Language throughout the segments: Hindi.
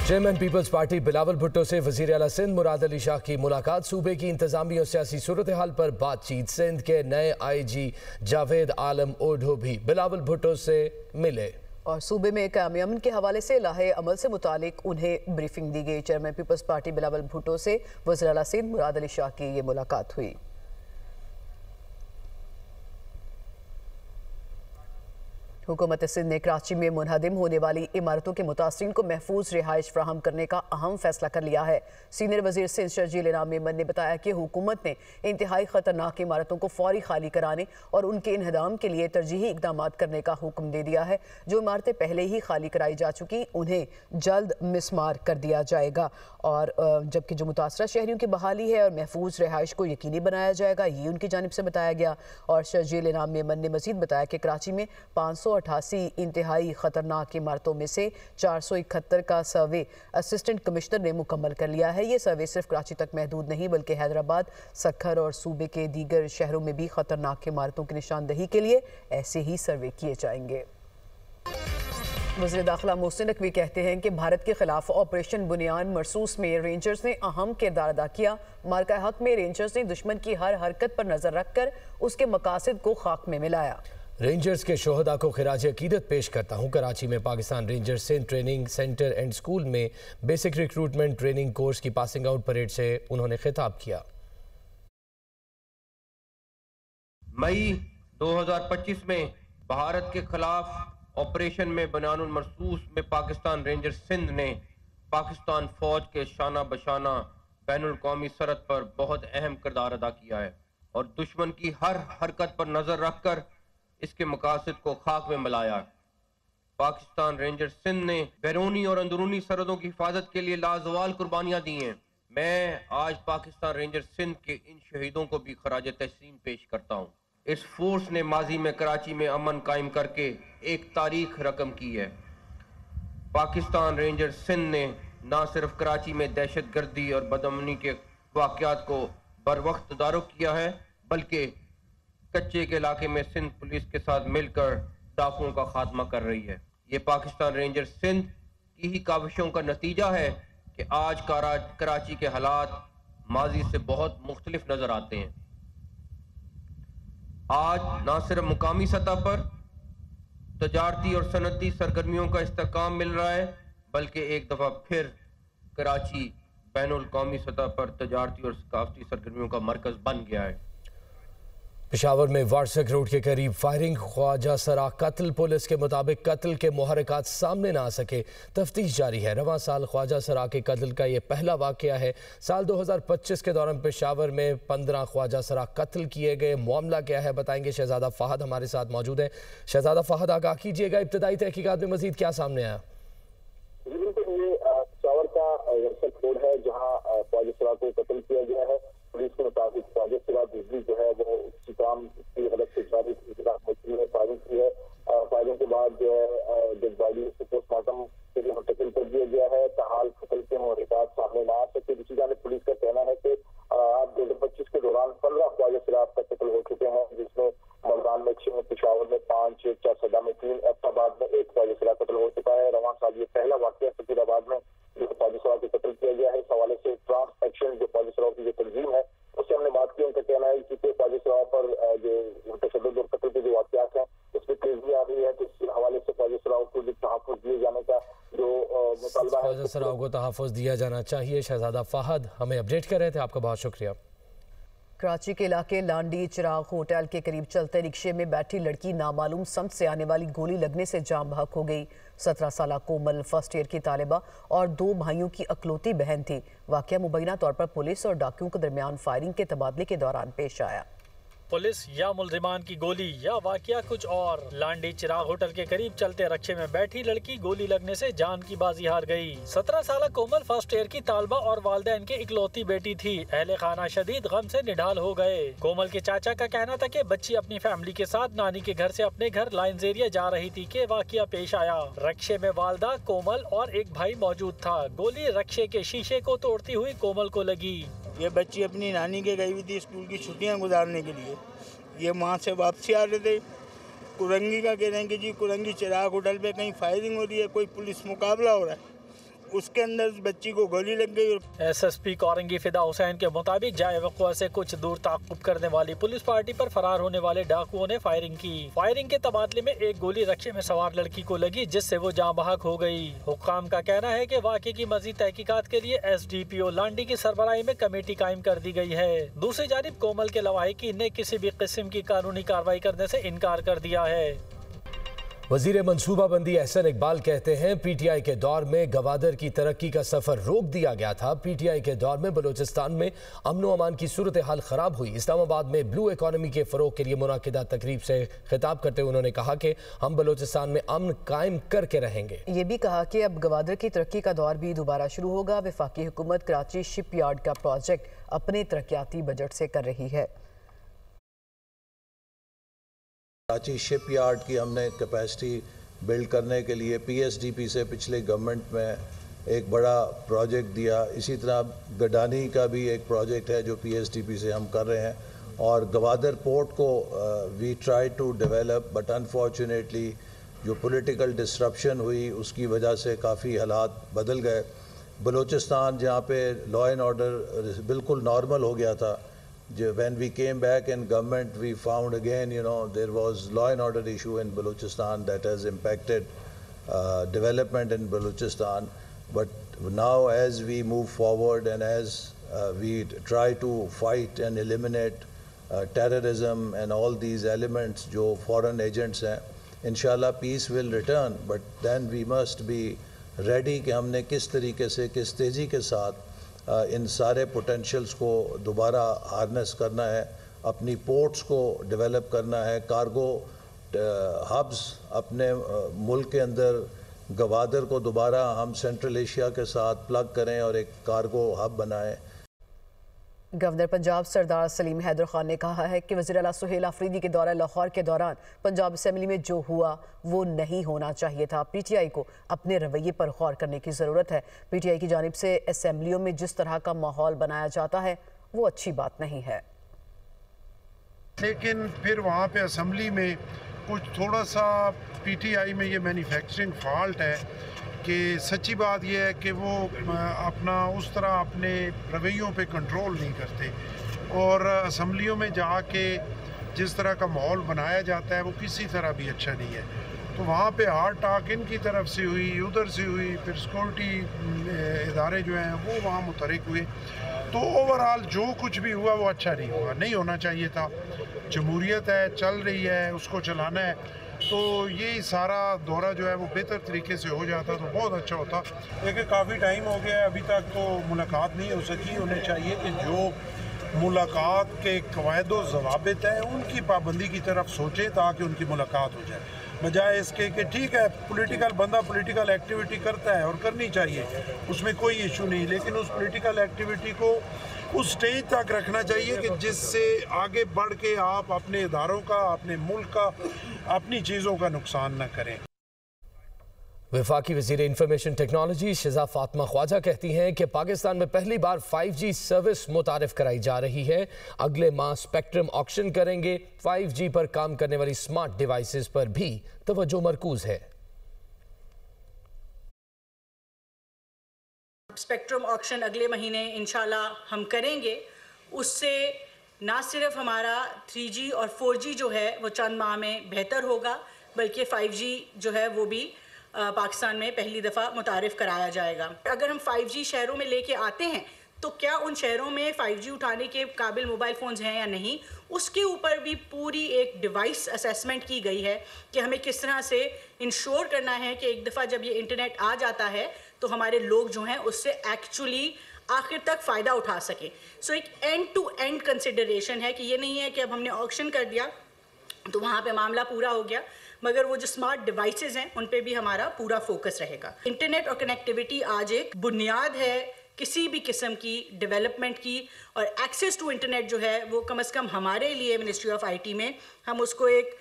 चेयरमैन पीपल्स पार्टी बिलावल भुट्टो से वजीर आला सिंध मुराद अली शाह की मुलाकात। सूबे की इंतजामी और सियासी सूरत हाल पर बातचीत। सिंध के नए IG जावेद आलम ओढो भी बिलावल भुट्टो से मिले और सूबे में कायम अमन के हवाले से लाहे अमल से मुतालिक उन्हें ब्रीफिंग दी गई। चेयरमैन पीपल्स पार्टी बिलावल भुट्टो से वज़ीर आला सिंध मुराद अली शाह की ये मुलाकात हुई। हुकूमत सिंध ने कराची में मुनहदिम होने वाली इमारतों के मुतासिरीन को महफूज रिहाइश फराहम करने का अहम फैसला कर लिया है। सीनियर वजीर सिंध शर्जील इनाम मेमन ने बताया कि हुकूमत ने इंतहाई खतरनाक इमारतों को फौरी खाली कराने और उनके इन्हदाम के लिए तरजीही इकदाम करने का हुक्म दे दिया है। जो इमारतें पहले ही खाली कराई जा चुकी उन्हें जल्द मिसमार कर दिया जाएगा और जबकि जो मुतासरा शहरियों की बहाली है और महफूज रिहाइश को यकीनी बनाया जाएगा, ये उनकी जानिब से बताया गया। और शर्जील इनाम मेमन ने मजीद बताया कि कराची में 588 इंतहाई खतरनाक इमारतों में से 471 का सर्वे असिस्टेंट कमिश्नर ने मुकम्मल कर लिया है। ये सर्वे सिर्फ कराची तक महदूद नहीं बल्कि हैदराबाद, सक्खर और सूबे के दीगर शहरों में भी खतरनाक इमारतों की निशानदही के लिए ऐसे ही सर्वे किए जाएंगे। वज़ीर दाखिला मोहसिन नकवी कहते हैं कि भारत के खिलाफ ऑपरेशन बुनियान मरसूस में रेंजर्स ने अहम किरदार अदा किया। मार्का हक में रेंजर्स ने दुश्मन की हर हरकत पर नजर रखकर उसके मकासद को खाक में मिलाया। रेंजर्स के शोहदा को खिराज अकीदत पेश करता हूँ। कराची में Pakistan Rangers Sindh training centre and school में बेसिक रिक्रूटमेंट ट्रेनिंग कोर्स की पासिंग आउट परेड से उन्होंने खिताब किया। मई 2025 में भारत के खिलाफ ऑपरेशन में बनानुल मरसूस में पाकिस्तान रेंजर्स सिंध ने पाकिस्तान फौज के शाना बशाना बैनुल कौमी सरहद पर बहुत अहम किरदार अदा किया है और दुश्मन की हर हरकत पर नजर रखकर इसके मकासद को खाक में मिलाया। पाकिस्तान रेंजर्स सिंध ने बैरूनी और अंदरूनी सरहदों की हिफाजत के लिए लाजवाल कुर्बानियां दी हैं। मैं आज पाकिस्तान रेंजर्स सिंध के इन शहीदों को भी खराज तहसीन पेश करता हूँ। इस फोर्स ने माजी में कराची में अमन कायम करके एक तारीख रकम की है। पाकिस्तान रेंजर्स सिंध ने न सिर्फ कराची में दहशत गर्दी और बदअमनी के वाक़यात को बर वक्त तदारुक किया है बल्कि कच्चे के इलाके में सिंध पुलिस के साथ मिलकर डाकुओं का खात्मा कर रही है। ये पाकिस्तान रेंजर्स सिंध की ही काविशों का नतीजा है कि आज कराची के हालात माजी से बहुत मुख्तलिफ नजर आते हैं। आज न सिर्फ मुकामी सतह पर तजारती और सनती सरगर्मियों का इस्तेहकाम मिल रहा है बल्कि एक दफ़ा फिर कराची बैनुल कौमी सतह पर तजारती और सकाफती सरगर्मियों का मरकज़ बन गया है। पेशावर में वारसक रोड के करीब फायरिंग, ख्वाजा सरा कत्ल। पुलिस के मुताबिक कत्ल के मुहरकात सामने ना आ सके, तफ्तीश जारी है। रवां साल ख्वाजा सरा के कत्ल का ये पहला वाकया है। साल 2025 के दौरान पेशावर में 15 ख्वाजा सरा कत्ल किए गए। मामला क्या है बताएंगे शहजादा फ़हद हमारे साथ मौजूद है। शहजादा फ़हद आगाह कीजिएगा, इब्तदाई तहकीकात में मजीद क्या सामने आया? पेशावर का रोड है जहाँ ख्वाजा सरा को कत्ल किया गया है। पुलिस के मुताबिक ख्वाजा सरा बिजली जो है वो काम की गलत से फायरिंग की है। फायरिंग के बाद जो है डेड बॉडी को पोस्टमार्टम के लिए मुंतकिल कर दिया गया है। ताहाल कत्ल के मुहरकात सामने ना आ सके। दूसरी जानिब पुलिस का कहना है कि 2025 के दौरान 15 ख्वाजा सरा का कत्ल हो चुके हैं जिसमें मलदान में 6, पेशावर में 5, चारसदा में 3, एबटाबाद में 1 ख्वाजा सरा कत्ल हो चुका है। रवां साल ये पहला वाकया फकीराबाद में जो ख्वाजा सरा को कत्ल किया गया है। इस हवाले से ट्रांस एक्शन जो ख्वाजा सरा की जो तंजीम है उससे हमने बात की। उनका कहना है कि ख्वाजा सरा पर जो तशद्दुद और कत्ल के जो वाकयात हैं उसमें तेजी आ रही है। तो इस हवाले से ख्वाजा सरा को तहफ़्फ़ुज़ दिए जाने का जो मुतालबा है, ख्वाजा सरा को तहफ़्फ़ुज़ दिया जाना चाहिए। शहजादा फ़हद हमें अपडेट कर रहे थे, आपका बहुत शुक्रिया। कराची के इलाके लांडी चिराग होटल के करीब चलते रिक्शे में बैठी लड़की नामालूम सम्त से आने वाली गोली लगने से जाम बहक हो गई। 17 साला कोमल फर्स्ट ईयर की तालिबा और 2 भाइयों की अकलौती बहन थी। वाकया मुबैना तौर पर पुलिस और डाकुओं के दरमियान फायरिंग के तबादले के दौरान पेश आया। पुलिस या मुलजिमान की गोली या वाकया कुछ और। लांडी चिराग होटल के करीब चलते रक्शे में बैठी लड़की गोली लगने से जान की बाजी हार गई। 17 साल कोमल फर्स्ट ईयर की तालबा और वालिदैन के इकलौती बेटी थी। अहले खाना शदीद गम से निढाल हो गए। कोमल के चाचा का कहना था कि बच्ची अपनी फैमिली के साथ नानी के घर से अपने घर लाइन्स एरिया जा रही थी कि वाकया पेश आया। रक्शे में वालदा, कोमल और एक भाई मौजूद था। गोली रक्शे के शीशे को तोड़ती हुई कोमल को लगी। ये बच्ची अपनी नानी के गई हुई थी स्कूल की छुट्टियां गुजारने के लिए। ये वहाँ से वापसी आ रहे थे। कुरंगी का कह रहे हैं कि जी कुरंगी चिराग होटल पे कहीं फायरिंग हो रही है, कोई पुलिस मुकाबला हो रहा है। उसके अंदर उस बच्ची को गोली लग गई। SSP कोरंगी फिदा हुसैन के मुताबिक जाए वक़्वा से कुछ दूर ताक़ुब करने वाली पुलिस पार्टी पर फरार होने वाले डाकुओं ने फायरिंग की। फायरिंग के तबादले में एक गोली रक्शे में सवार लड़की को लगी, जिससे वो जाँ बहक हो गई। हुक्काम का कहना है कि वाक़े की मज़ीद तहकीकात के लिए SDPO लांडी की सरबराही में कमेटी कायम कर दी गई है। दूसरी जानिब कोमल के लवाहिकीन ने किसी भी किस्म की कानूनी कार्रवाई करने से इनकार कर दिया है। वजीर मनसूबाबंदी एहसन इकबाल कहते हैं PTI के दौर में गवादर की तरक्की का सफर रोक दिया गया था। PTI के दौर में बलूचिस्तान में अमन व अमान की सूरत हाल खराब हुई। इस्लामाबाद में ब्लू इकॉनमी के फरोग के लिए मुनाकिदा तकरीब से खिताब करते हुए उन्होंने कहा कि हम बलूचिस्तान में अमन कायम करके रहेंगे। ये भी कहा कि अब गवादर की तरक्की का दौर भी दोबारा शुरू होगा। वफाकी हुकूमत कराची शिप यार्ड का प्रोजेक्ट अपने तरक्याती बजट से कर रही है। कराची शिप यार्ड की हमने कैपेसिटी बिल्ड करने के लिए PSDP से पिछले गवर्नमेंट में एक बड़ा प्रोजेक्ट दिया। इसी तरह गडानी का भी एक प्रोजेक्ट है जो PSDP से हम कर रहे हैं। और गवादर पोर्ट को we try to develop, but unfortunately जो पॉलिटिकल डिस्ट्रप्शन हुई उसकी वजह से काफ़ी हालात बदल गए। बलूचिस्तान जहाँ पे लॉ एंड ऑर्डर बिल्कुल नॉर्मल हो गया था, when we came back in government, we found again, there was law and order issue in Balochistan that has impacted development in Balochistan. But now as we move forward and as we try to fight and eliminate terrorism and all these elements जो foreign agents हैं, inshallah peace will return. But then we must be ready कि हमने किस तरीके से, किस तेज़ी के साथ इन सारे पोटेंशियल्स को दोबारा हार्नेस करना है, अपनी पोर्ट्स को डेवलप करना है, कार्गो हब्स अपने मुल्क के अंदर गवादर को दोबारा हम सेंट्रल एशिया के साथ प्लग करें और एक कार्गो हब बनाएं। गवर्नर पंजाब सरदार सलीम हैदर खान ने कहा है कि वज़ीर आला सुहेल आफरीदी के दौरा लाहौर के दौरान पंजाब असेंबली में जो हुआ वो नहीं होना चाहिए था। PTI को अपने रवैये पर गौर करने की ज़रूरत है। PTI की जानिब से असेंबलियों में जिस तरह का माहौल बनाया जाता है वो अच्छी बात नहीं है। लेकिन फिर वहाँ पे असेंबली में कुछ थोड़ा सा PTI में ये मैन्युफैक्चरिंग फॉल्ट है कि सच्ची बात यह है कि वो अपना उस तरह अपने रवैयों पे कंट्रोल नहीं करते और असम्बलियों में जाके जिस तरह का माहौल बनाया जाता है वो किसी तरह भी अच्छा नहीं है। तो वहाँ पे हार्ड टाक इनकी तरफ से हुई, उधर से हुई, फिर सिक्योरिटी इदारे जो हैं वो वहाँ मुतहरिक हुए। तो ओवरऑल जो कुछ भी हुआ वो अच्छा नहीं हुआ, नहीं होना चाहिए था। जमहूरियत है, चल रही है, उसको चलाना है। तो ये सारा दौरा जो है वो बेहतर तरीके से हो जाता तो बहुत अच्छा होता। लेकिन काफ़ी टाइम हो गया अभी तक तो मुलाकात नहीं हो सकी। उन्हें चाहिए कि जो मुलाकात के कवायद व ज़वाबित हैं उनकी पाबंदी की तरफ सोचें ताकि उनकी मुलाकात हो जाए, बजाय इसके कि ठीक है पॉलिटिकल बंदा पॉलिटिकल एक्टिविटी करता है और करनी चाहिए, उसमें कोई इशू नहीं, लेकिन उस पॉलिटिकल एक्टिविटी को उस स्टेज तक रखना चाहिए कि जिससे आगे बढ़ के आप अपने इदारों का, अपने मुल्क का, अपनी चीज़ों का नुकसान न करें। वफाकी वज़ीर इंफॉर्मेशन टेक्नोलॉजी शिजा फातिमा ख्वाजा कहती हैं कि पाकिस्तान में पहली बार 5G सर्विस मुतारिफ कराई जा रही है। अगले माह स्पेक्ट्रम ऑक्शन करेंगे। 5G पर काम करने वाली स्मार्ट डिवाइसेस पर भी तवज्जो मरकूज है। स्पेक्ट्रम ऑक्शन अगले महीने इंशाल्लाह हम करेंगे। उससे ना सिर्फ हमारा 3G और 4G जो है वो चंद माह में बेहतर होगा, बल्कि 5G जो है वो भी पाकिस्तान में पहली दफ़ा मुतारिफ कराया जाएगा। अगर हम 5G शहरों में लेके आते हैं तो क्या उन शहरों में 5G उठाने के काबिल मोबाइल फ़ोन्स हैं या नहीं, उसके ऊपर भी पूरी एक डिवाइस असेसमेंट की गई है कि हमें किस तरह से इंश्योर करना है कि एक दफ़ा जब ये इंटरनेट आ जाता है तो हमारे लोग जो हैं उससे एक्चुअली आखिर तक फ़ायदा उठा सकें। सो एक एंड टू एंड कंसिडरेशन है कि ये नहीं है कि अब हमने ऑक्शन कर दिया तो वहाँ पे मामला पूरा हो गया, मगर वो जो स्मार्ट डिवाइसेस हैं उन पे भी हमारा पूरा फोकस रहेगा। इंटरनेट और कनेक्टिविटी आज एक बुनियाद है किसी भी किस्म की डेवलपमेंट की, और एक्सेस टू इंटरनेट जो है वो कम से कम हमारे लिए मिनिस्ट्री ऑफ IT में हम उसको एक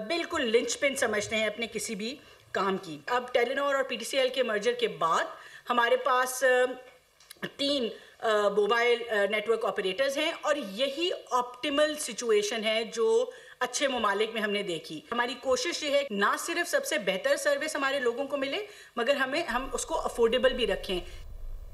बिल्कुल लिंचपिन समझते हैं अपने किसी भी काम की। अब टेलीनॉर और PTCL के मर्जर के बाद हमारे पास 3 मोबाइल नेटवर्क ऑपरेटर्स हैं और यही ऑप्टिमल सिचुएशन है जो अच्छे ममालिक में हमने देखी। हमारी कोशिश ये है ना सिर्फ सबसे बेहतर सर्विस हमारे लोगों को मिले, मगर हम उसको अफोर्डेबल भी रखें।